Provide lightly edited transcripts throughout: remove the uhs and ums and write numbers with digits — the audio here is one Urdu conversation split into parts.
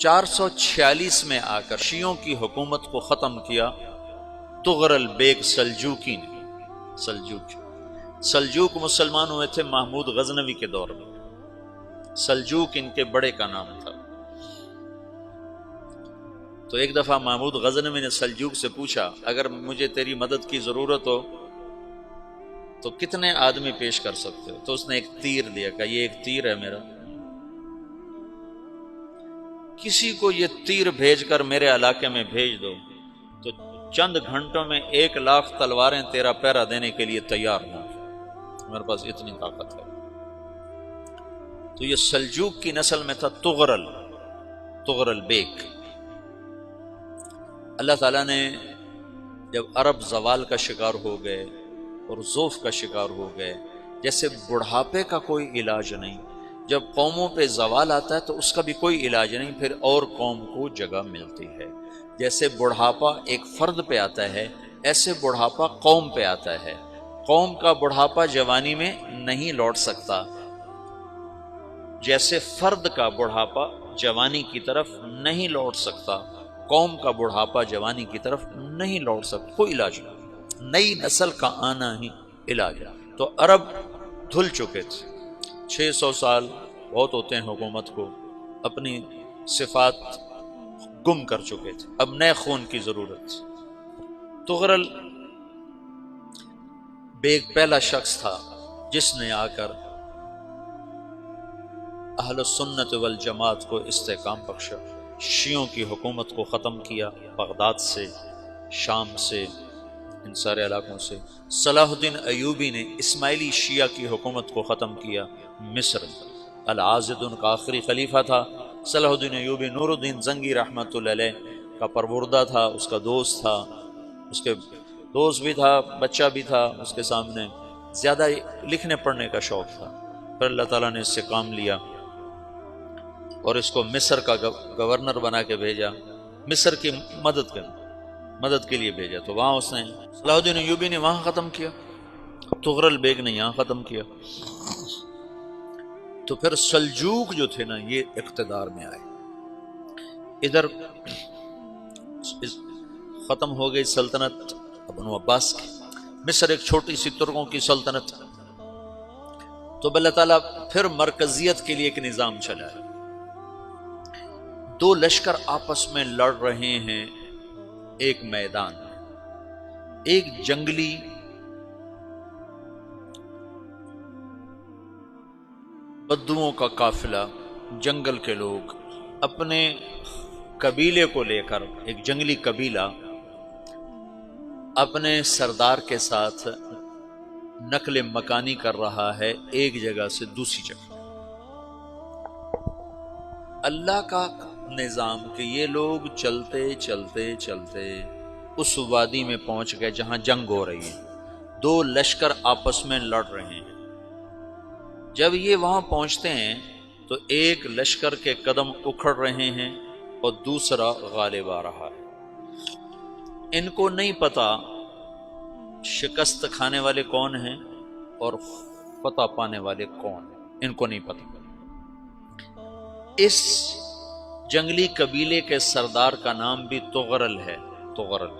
446 میں آ کر شیعوں کی حکومت کو ختم کیا تغرل بیگ سلجوکی نے۔ سلجوک مسلمان ہوئے تھے محمود غزنوی کے دور میں، سلجوک ان کے بڑے کا نام تھا۔ تو ایک دفعہ محمود غزنوی نے سلجوک سے پوچھا اگر مجھے تیری مدد کی ضرورت ہو تو کتنے آدمی پیش کر سکتے ہو؟ تو اس نے ایک تیر دیا، کہا یہ ایک تیر ہے میرا، کسی کو یہ تیر بھیج کر میرے علاقے میں بھیج دو تو چند گھنٹوں میں 1,00,000 تلواریں تیرا پہرا دینے کے لیے تیار ہوں، میرے پاس اتنی طاقت ہے۔ تو یہ سلجوک کی نسل میں تھا تغرل بیگ۔ اللہ تعالیٰ نے جب عرب زوال کا شکار ہو گئے اور ضعف کا شکار ہو گئے، جیسے بڑھاپے کا کوئی علاج نہیں، جب قوموں پہ زوال آتا ہے تو اس کا بھی کوئی علاج نہیں، پھر اور قوم کو جگہ ملتی ہے۔ جیسے بڑھاپا ایک فرد پہ آتا ہے، ایسے بڑھاپا قوم پہ آتا ہے۔ قوم کا بڑھاپا جوانی میں نہیں لوٹ سکتا، جیسے فرد کا بڑھاپا جوانی کی طرف نہیں لوٹ سکتا، قوم کا بڑھاپا جوانی کی طرف نہیں لوٹ سکتا، کوئی علاج نہیں، نئی نسل کا آنا ہی علاج ہے۔ تو عرب دھل چکے تھے، 600 سال بہت ہوتے ہیں حکومت کو، اپنی صفات گم کر چکے تھے، اب نئے خون کی ضرورت تھی۔ تغرل بیگ پہلا شخص تھا جس نے آ کر اہل سنت والجماعت کو استحکام بخشا، شیعوں کی حکومت کو ختم کیا، بغداد سے، شام سے، ان سارے علاقوں سے۔ صلاح الدین ایوبی نے اسماعیلی شیعہ کی حکومت کو ختم کیا، مصر۔ العاضد ان کا آخری خلیفہ تھا۔ صلاح الدین ایوبی نور الدین زنگی رحمۃ اللہ علیہ کا پروردہ تھا، اس کا دوست تھا، اس کے دوست بھی تھا، بچہ بھی تھا اس کے سامنے، زیادہ لکھنے پڑھنے کا شوق تھا۔ پھر اللہ تعالیٰ نے اس سے کام لیا اور اس کو مصر کا گورنر بنا کے بھیجا، مصر کی مدد کے لیے بھیجا۔ تو وہاں اس نے صلاح الدین ایوبی نے وہاں ختم کیا، تغرل بیگ نے یہاں ختم کیا۔ تو پھر سلجوک جو تھے نا یہ اقتدار میں آئے، ادھر ختم ہو گئی سلطنت بنو عباس کی، مصر ایک چھوٹی سی ترکوں کی سلطنت۔ تو اللہ تعالیٰ پھر مرکزیت کے لیے ایک نظام چلایا، دو لشکر آپس میں لڑ رہے ہیں ایک میدان میں، ایک جنگلی بدوؤں کا قافلہ، جنگل کے لوگ اپنے قبیلے کو لے کر، ایک جنگلی قبیلہ اپنے سردار کے ساتھ نقل مکانی کر رہا ہے ایک جگہ سے دوسری جگہ۔ اللہ کا نظام کہ یہ لوگ چلتے چلتے چلتے اس وادی میں پہنچ گئے جہاں جنگ ہو رہی ہے، دو لشکر آپس میں لڑ رہے ہیں۔ جب یہ وہاں پہنچتے ہیں تو ایک لشکر کے قدم اکھڑ رہے ہیں اور دوسرا غالب آ رہا ہے۔ ان کو نہیں پتا شکست کھانے والے کون ہیں اور فتح پانے والے کون ہیں، ان کو نہیں پتا۔ اس جنگلی قبیلے کے سردار کا نام بھی تغرل ہے، تغرل۔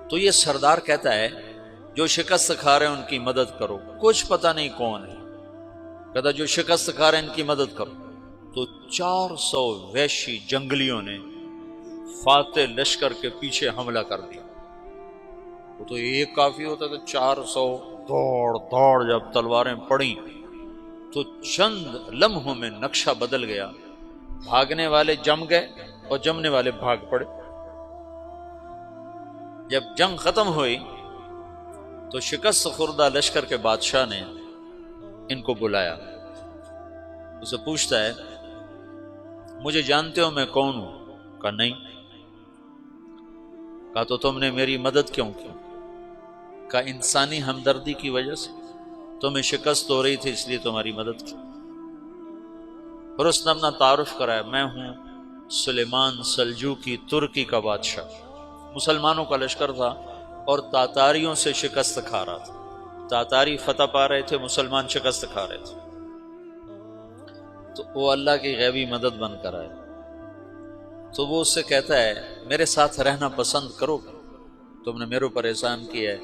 تو یہ سردار کہتا ہے جو شکست کھا رہے ہیں ان کی مدد کرو، کچھ پتہ نہیں کون ہے، کہتا جو شکست کھا رہے ہیں ان کی مدد کرو۔ تو 400 وحشی جنگلیوں نے فاتح لشکر کے پیچھے حملہ کر دیا۔ وہ تو ایک کافی ہوتا تھا، 400 دوڑ جب تلواریں پڑیں تو چند لمحوں میں نقشہ بدل گیا، بھاگنے والے جم گئے اور جمنے والے بھاگ پڑے۔ جب جنگ ختم ہوئی تو شکست خوردہ لشکر کے بادشاہ نے ان کو بلایا، اسے پوچھتا ہے مجھے جانتے ہو میں کون ہوں؟ کہا نہیں۔ کہا تو تم نے میری مدد کیوں کی؟ کہا انسانی ہمدردی کی وجہ سے، تمہیں شکست ہو رہی تھی اس لیے تمہاری مدد کی۔ اور اس نے اپنا تعارف کرایا، میں ہوں سلیمان سلجوکی، ترکی کا بادشاہ۔ مسلمانوں کا لشکر تھا اور تاتاریوں سے شکست کھا رہا تھا، تاتاری فتح پا رہے تھے، مسلمان شکست کھا رہے تھے۔ تو وہ اللہ کی غیبی مدد بن کر آئے، تو وہ اس سے کہتا ہے میرے ساتھ رہنا پسند کرو گے؟ تم نے میرے اوپر احسان کیا ہے،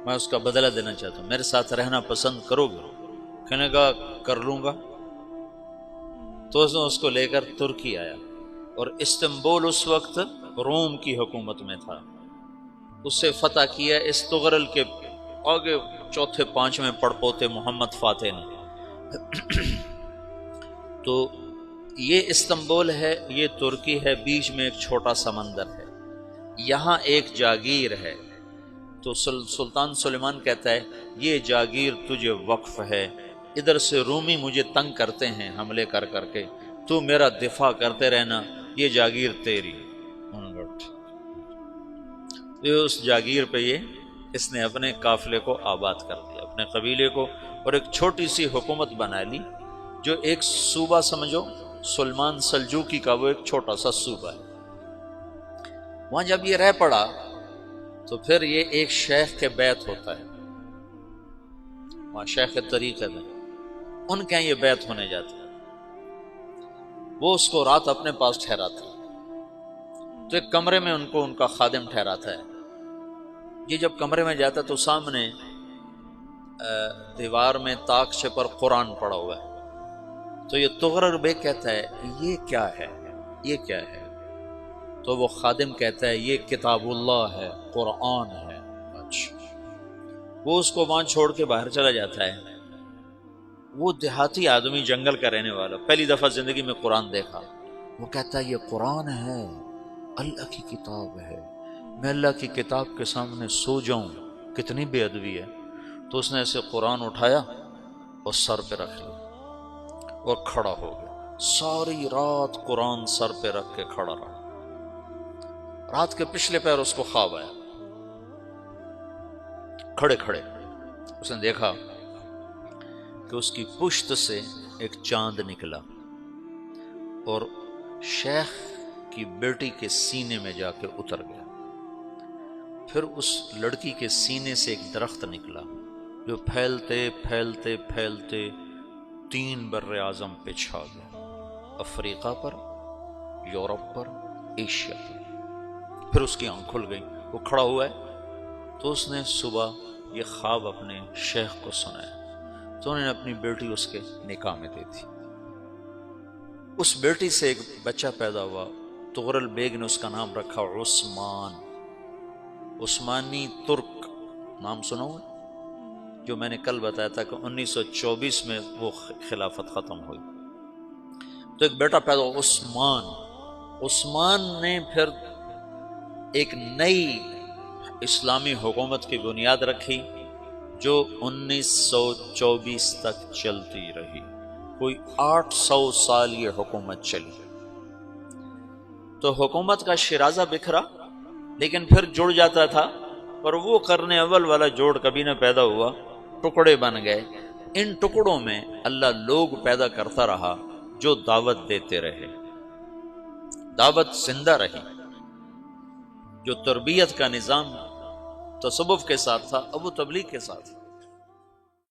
میں اس کا بدلہ دینا چاہتا ہوں، میرے ساتھ رہنا پسند کرو گے؟ کہنے کا کر لوں گا۔ تو اس نے اس کو لے کر ترکی آیا، اور استنبول اس وقت روم کی حکومت میں تھا، اسے فتح کیا اس تغرل کے آگے چوتھے پانچویں پڑپوتے محمد فاتح نے۔ تو یہ استنبول ہے، یہ ترکی ہے، بیچ میں ایک چھوٹا سمندر ہے، یہاں ایک جاگیر ہے۔ تو سلطان سلیمان کہتا ہے یہ جاگیر تجھے وقف ہے، ادھر سے رومی مجھے تنگ کرتے ہیں حملے کر کر کے، تو میرا دفاع کرتے رہنا، یہ جاگیر تیری۔ اس جاگیر پہ اس نے اپنے قافلے کو آباد کر دیا، اپنے قبیلے کو، اور ایک چھوٹی سی حکومت بنا لی، جو ایک صوبہ سمجھو سلمان سلجوقی کا، وہ ایک چھوٹا سا صوبہ ہے۔ وہاں جب یہ رہ پڑا تو پھر یہ ایک شیخ کے بیت ہوتا ہے، وہاں شیخ طریقت ہے، ان کے یہ بیت ہونے جاتا ہے، وہ اس کو رات اپنے پاس ٹھہراتا ہے، تو ایک کمرے میں ان کو ان کا خادم ٹھہراتا ہے۔ یہ جب کمرے میں جاتا ہے تو سامنے دیوار میں تاکچے پر قرآن پڑا ہوا ہے، تو یہ تغرل بیگ کہتا ہے یہ کیا ہے، یہ کیا ہے؟ تو وہ خادم کہتا ہے یہ کتاب اللہ ہے، قرآن ہے۔ اچھا، وہ اس کو وہاں چھوڑ کے باہر چلا جاتا ہے۔ وہ دیہاتی آدمی، جنگل کا رہنے والا، پہلی دفعہ زندگی میں قرآن دیکھا، وہ کہتا ہے یہ قرآن ہے، اللہ کی کتاب ہے، میں اللہ کی کتاب کے سامنے سو جاؤں، کتنی بے ادبی ہے۔ تو اس نے ایسے قرآن اٹھایا اور سر پہ رکھ لیا اور کھڑا ہو گیا، ساری رات قرآن سر پہ رکھ کے کھڑا رہا۔ رات کے پچھلے پہر اس کو خواب آیا، کھڑے کھڑے اس نے دیکھا کہ اس کی پشت سے ایک چاند نکلا اور شیخ کی بیٹی کے سینے میں جا کے اتر گیا۔ پھر اس لڑکی کے سینے سے ایک درخت نکلا جو پھیلتے پھیلتے پھیلتے 3 بر اعظم پہ چھا گیا، افریقہ پر، یورپ پر، ایشیا پر۔ پھر اس کی آنکھ کھل گئی، وہ کھڑا ہوا ہے، تو اس نے صبح یہ خواب اپنے شیخ کو سنایا، تو انہوں نے اپنی بیٹی اس کے نکاح میں دے دی۔ اس بیٹی سے ایک بچہ پیدا ہوا، تغرل بیگ نے اس کا نام رکھا عثمان، عثمانی ترک نام سنا ہوا، جو میں نے کل بتایا تھا کہ 1924 میں وہ خلافت ختم ہوئی۔ تو ایک بیٹا پیدا ہوا عثمان۔ عثمان نے پھر ایک نئی اسلامی حکومت کی بنیاد رکھی جو 1924 تک چلتی رہی، کوئی 800 سال یہ حکومت چلی۔ تو حکومت کا شیرازہ بکھرا، لیکن پھر جڑ جاتا تھا، اور وہ قرن اول والا جوڑ کبھی نہ پیدا ہوا، ٹکڑے بن گئے۔ ان ٹکڑوں میں اللہ لوگ پیدا کرتا رہا جو دعوت دیتے رہے، دعوت زندہ رہی۔ جو تربیت کا نظام تصوف کے ساتھ تھا اب وہ تبلیغ کے ساتھ۔